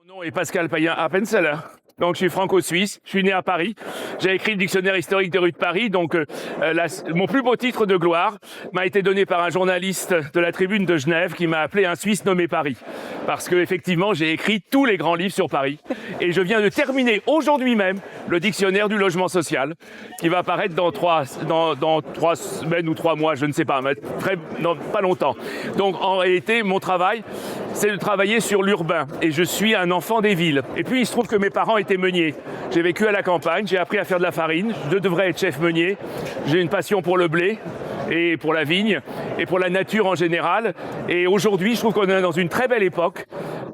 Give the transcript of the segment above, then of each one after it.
Mon nom est Pascal Payen Appenzeller. Donc, je suis franco-suisse, je suis né à Paris. J'ai écrit le dictionnaire historique des rues de Paris. Donc, mon plus beau titre de gloire m'a été donné par un journaliste de la Tribune de Genève qui m'a appelé un Suisse nommé Paris. Parce que, effectivement, j'ai écrit tous les grands livres sur Paris. Et je viens de terminer aujourd'hui même le dictionnaire du logement social qui va apparaître dans 3 semaines ou 3 mois, je ne sais pas, mais pas longtemps. Donc, en réalité, mon travail, c'est de travailler sur l'urbain. Et je suis un enfant des villes. Et puis, il se trouve que mes parents étaient meuniers. J'ai vécu à la campagne, j'ai appris à faire de la farine. Je devrais être chef meunier. J'ai une passion pour le blé et pour la vigne et pour la nature en général. Et aujourd'hui, je trouve qu'on est dans une très belle époque.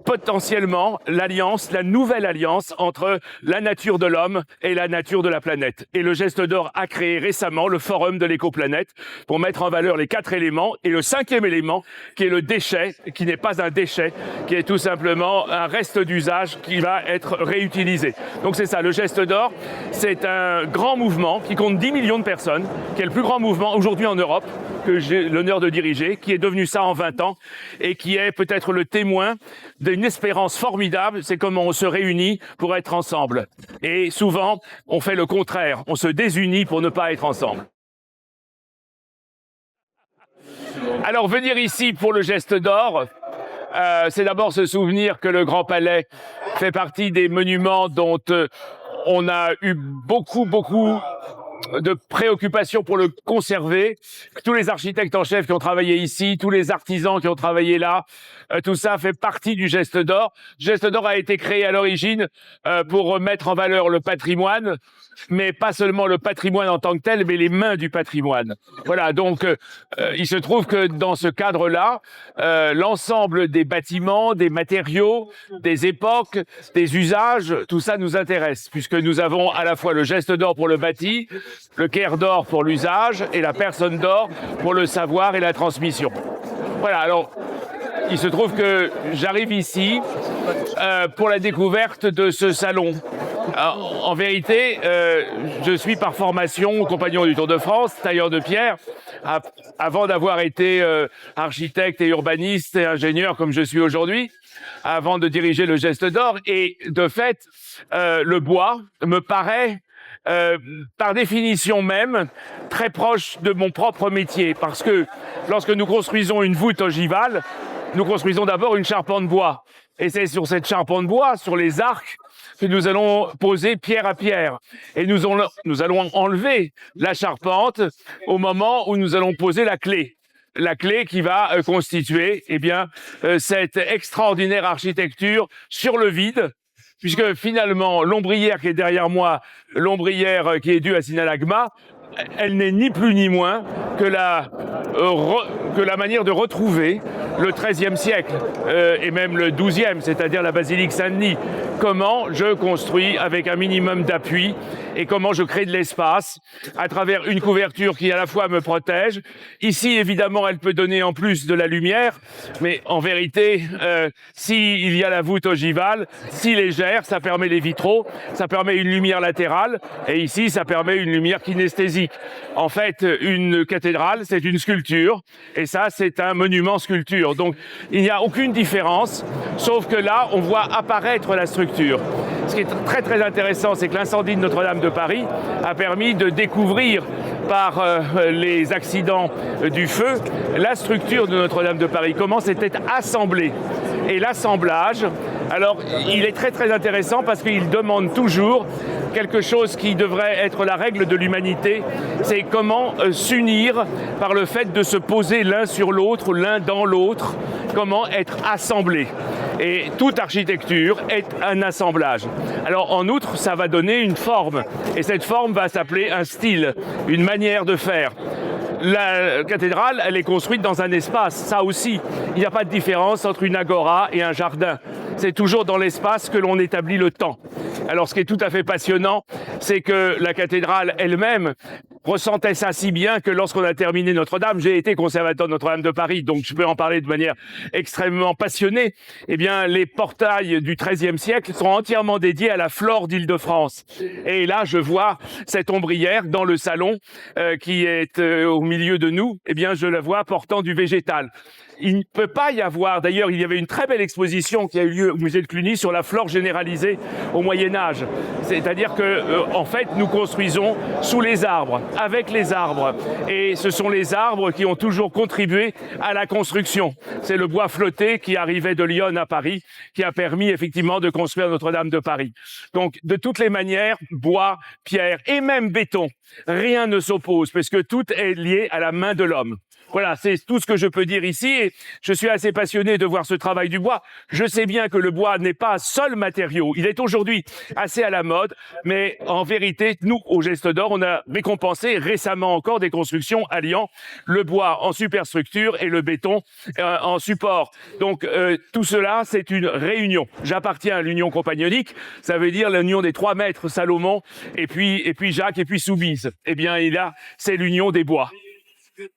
Potentiellement, l'alliance, la nouvelle alliance entre la nature de l'homme et la nature de la planète. Et le Geste d'Or a créé récemment le Forum de l'écoplanète pour mettre en valeur les 4 éléments et le 5e élément qui est le déchet, qui n'est pas un déchet, qui est tout simplement un reste d'usage qui va être réutilisé. Donc c'est ça, le Geste d'Or, c'est un grand mouvement qui compte 10 millions de personnes, qui est le plus grand mouvement aujourd'hui en Europe, que j'ai l'honneur de diriger, qui est devenu ça en 20 ans et qui est peut-être le témoin d'une espérance formidable, c'est comment on se réunit pour être ensemble. Et souvent, on fait le contraire, on se désunit pour ne pas être ensemble. Alors, venir ici pour le Geste d'Or, c'est d'abord se souvenir que le Grand Palais fait partie des monuments dont on a eu beaucoup de préoccupations pour le conserver. Tous les architectes en chef qui ont travaillé ici, tous les artisans qui ont travaillé là, tout ça fait partie du Geste d'Or. Le Geste d'Or a été créé à l'origine pour mettre en valeur le patrimoine, mais pas seulement le patrimoine en tant que tel, mais les mains du patrimoine. Voilà, donc il se trouve que dans ce cadre-là, l'ensemble des bâtiments, des matériaux, des époques, des usages, tout ça nous intéresse, puisque nous avons à la fois le Geste d'Or pour le bâti, le Caire d'Or pour l'usage et la personne d'or pour le savoir et la transmission. Voilà, alors il se trouve que j'arrive ici pour la découverte de ce salon. En vérité, je suis par formation compagnon du Tour de France, tailleur de pierre, avant d'avoir été architecte et urbaniste et ingénieur comme je suis aujourd'hui, avant de diriger le Geste d'Or. Et de fait, le bois me paraît par définition même, très proche de mon propre métier. Parce que lorsque nous construisons une voûte ogivale, nous construisons d'abord une charpente bois. Et c'est sur cette charpente bois, sur les arcs, que nous allons poser pierre à pierre. Et nous allons enlever la charpente au moment où nous allons poser la clé. La clé qui va constituer cette extraordinaire architecture sur le vide, puisque finalement, l'ombrière qui est derrière moi, l'ombrière qui est due à Sinalagma, elle n'est ni plus ni moins que la manière de retrouver le XIIIe siècle et même le XIIe, c'est-à-dire la basilique Saint-Denis. Comment je construis avec un minimum d'appui et comment je crée de l'espace à travers une couverture qui à la fois me protège. Ici, évidemment, elle peut donner en plus de la lumière, mais en vérité, s'il y a la voûte ogivale, si légère, ça permet les vitraux, ça permet une lumière latérale, et ici, ça permet une lumière kinesthésique. En fait, une cathédrale, c'est une sculpture, et ça, c'est un monument sculpture. Donc, il n'y a aucune différence, sauf que là, on voit apparaître la structure. Ce qui est très très intéressant, c'est que l'incendie de Notre-Dame de Paris a permis de découvrir par les accidents du feu la structure de Notre-Dame de Paris, comment c'était assemblé. Et l'assemblage, alors il est très très intéressant parce qu'il demande toujours quelque chose qui devrait être la règle de l'humanité, c'est comment s'unir par le fait de se poser l'un sur l'autre, l'un dans l'autre, comment être assemblé. Et toute architecture est un assemblage. Alors en outre, ça va donner une forme. Et cette forme va s'appeler un style, une manière de faire. La cathédrale, elle est construite dans un espace, ça aussi. Il n'y a pas de différence entre une agora et un jardin. C'est toujours dans l'espace que l'on établit le temps. Alors ce qui est tout à fait passionnant, c'est que la cathédrale elle-même ressentait ça si bien que lorsqu'on a terminé Notre-Dame, j'ai été conservateur de Notre-Dame de Paris, donc je peux en parler de manière extrêmement passionnée. Eh bien, les portails du XIIIe siècle sont entièrement dédiés à la flore d'Île-de-France. Et là, je vois cette ombrière dans le salon qui est au milieu de nous. Eh bien, je la vois portant du végétal. Il ne peut pas y avoir, d'ailleurs, il y avait une très belle exposition qui a eu lieu au musée de Cluny sur la flore généralisée au Moyen-Âge. C'est-à-dire que, en fait, nous construisons sous les arbres, avec les arbres. Et ce sont les arbres qui ont toujours contribué à la construction. C'est le bois flotté qui arrivait de Lyon à Paris, qui a permis effectivement de construire Notre-Dame de Paris. Donc, de toutes les manières, bois, pierre et même béton, rien ne s'oppose, parce que tout est lié à la main de l'homme. Voilà, c'est tout ce que je peux dire ici et je suis assez passionné de voir ce travail du bois. Je sais bien que le bois n'est pas seul matériau. Il est aujourd'hui assez à la mode, mais en vérité, nous, au Geste d'Or, on a récompensé récemment encore des constructions alliant le bois en superstructure et le béton en support. Donc, tout cela, c'est une réunion. J'appartiens à l'Union compagnonique, ça veut dire l'union des 3 maîtres Salomon et puis Jacques et puis Soubise. Eh bien, et là, c'est l'union des bois.